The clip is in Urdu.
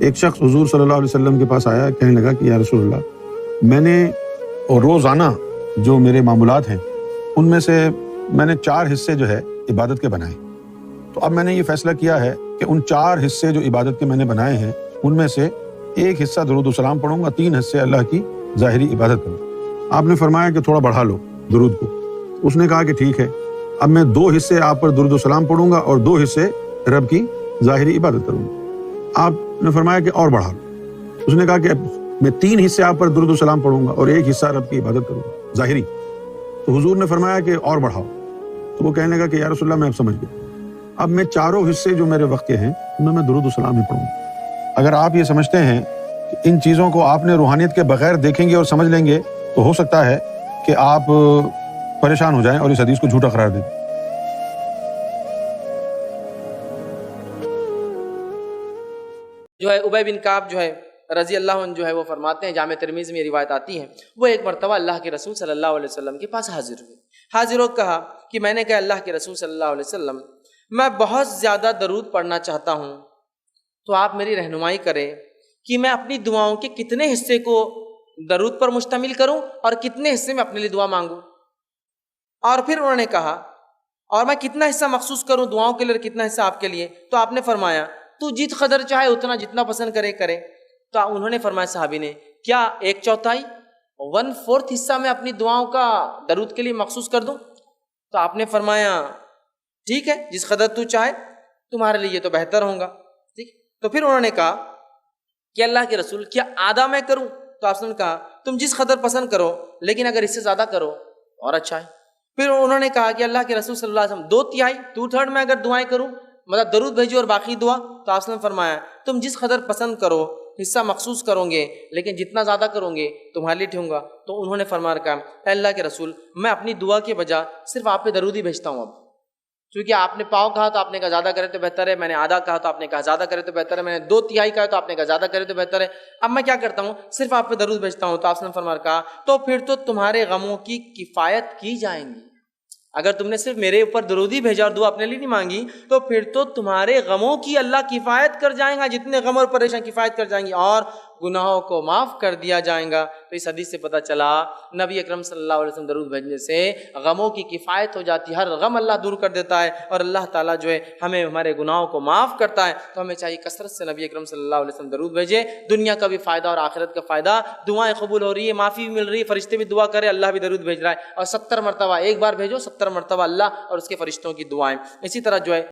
ایک شخص حضور صلی اللہ علیہ وسلم کے پاس آیا، کہنے لگا کہ یا رسول اللہ، میں نے روزانہ جو میرے معمولات ہیں ان میں سے میں نے 4 حصے جو ہے عبادت کے بنائے، تو اب میں نے یہ فیصلہ کیا ہے کہ ان 4 حصے جو عبادت کے میں نے بنائے ہیں ان میں سے ایک حصہ درود و سلام پڑھوں گا، 3 حصے اللہ کی ظاہری عبادت کروں گا۔ آپ نے فرمایا کہ تھوڑا بڑھا لو درود کو۔ اس نے کہا کہ ٹھیک ہے، اب میں 2 حصے آپ پر درود و سلام پڑھوں گا اور 2 حصے رب کی ظاہری عبادت کروں گا۔ آپ نے فرمایا کہ اور بڑھا لو۔ اس نے کہا کہ میں 3 حصے آپ پر درود و سلام پڑھوں گا اور 1 حصہ رب کی عبادت کروں گا ظاہری۔ تو حضور نے فرمایا کہ اور بڑھاؤ۔ تو وہ کہنے لگا کہ یا رسول اللہ میں اب سمجھ گیا، اب میں 4 حصے جو میرے وقت کے ہیں ان میں درود و سلام ہی پڑھوں گا۔ اگر آپ یہ سمجھتے ہیں کہ ان چیزوں کو آپ نے روحانیت کے بغیر دیکھیں گے اور سمجھ لیں گے تو ہو سکتا ہے کہ آپ پریشان ہو جائیں اور اس حدیث کو جھوٹا قرار دیں۔ جو ہے ابی بن کعب جو ہے رضی اللہ عنہ جو ہے وہ فرماتے ہیں، جامع ترمذی میں یہ روایت آتی ہے، وہ ایک مرتبہ اللہ کے رسول صلی اللہ علیہ وسلم کے پاس حاضر ہوئے۔ حاضر ہو کہا کہ میں نے کہا اللہ کے رسول صلی اللہ علیہ وسلم، میں بہت زیادہ درود پڑھنا چاہتا ہوں، تو آپ میری رہنمائی کریں کہ میں اپنی دعاؤں کے کتنے حصے کو درود پر مشتمل کروں اور کتنے حصے میں اپنے لیے دعا مانگوں۔ اور پھر انہوں نے کہا اور میں کتنا حصہ مخصوص کروں دعاؤں کے لیے اور کتنا حصہ آپ کے لیے؟ تو آپ نے فرمایا تو جت قدر چاہے اتنا، جتنا پسند کرے کرے۔ تو انہوں نے فرمایا صحابی نے، کیا 1/4 1/4 حصہ میں اپنی دعاؤں کا درود کے لیے مخصوص کر دوں؟ تو آپ نے فرمایا ٹھیک ہے، جس قدر تو چاہے، تمہارے لیے یہ تو بہتر ہوگا۔ ٹھیک۔ تو پھر انہوں نے کہا کہ اللہ کے رسول کیا آدھا میں کروں؟ تو آپ نے کہا تم جس قدر پسند کرو، لیکن اگر اس سے زیادہ کرو اور اچھا ہے۔ پھر انہوں نے کہا کہ اللہ کے رسول صلی اللہ علیہ وسلم 2/3 2/3 میں اگر دعائیں کروں، مطلب درود بھیجو اور باقی دعا؟ تو آپ نے فرمایا تم جس قدر پسند کرو حصہ مخصوص کرو گے، لیکن جتنا زیادہ کرو گے تمہارے لیے ٹھیک ہوگا۔ تو انہوں نے فرمایا کہا اے اللہ کے رسول، میں اپنی دعا کے بجائے صرف آپ پہ درود ہی بھیجتا ہوں۔ اب کیونکہ آپ نے پاؤ کہا تو آپ نے کہا زیادہ کرے تو بہتر ہے، میں نے آدھا کہا تو آپ نے کہا زیادہ کرے تو بہتر ہے، میں نے 2/3 کہا تو آپ نے کہا زیادہ کرے تو بہتر ہے، اب میں کیا کرتا ہوں صرف آپ پہ درود بھیجتا ہوں۔ تو آپ نے فرمایا کہا تو پھر تو تمہارے غموں کی کفایت کی جائیں گی۔ اگر تم نے صرف میرے اوپر درود ہی بھیجا اور دعا اپنے لیے نہیں مانگی تو پھر تو تمہارے غموں کی اللہ کفایت کر جائیں گا، جتنے غم اور پریشان کفایت کر جائیں گی اور گناہوں کو معاف کر دیا جائیں گا۔ تو اس حدیث سے پتہ چلا نبی اکرم صلی اللہ علیہ وسلم درود بھیجنے سے غموں کی کفایت ہو جاتی ہے، ہر غم اللہ دور کر دیتا ہے اور اللہ تعالیٰ جو ہے ہمیں ہمارے گناہوں کو معاف کرتا ہے۔ تو ہمیں چاہیے کثرت سے نبی اکرم صلی اللہ علیہ وسلم درود بھیجے، دنیا کا بھی فائدہ اور آخرت کا فائدہ، دعائیں قبول ہو رہی ہے، معافی بھی مل رہی ہے، فرشتے بھی دعا کرے، اللہ بھی درود بھیج رہا ہے، اور 70 مرتبہ، ایک بار بھیجو 70 مرتبہ اللہ اور اس کے فرشتوں کی دعائیں۔ اسی طرح جو ہے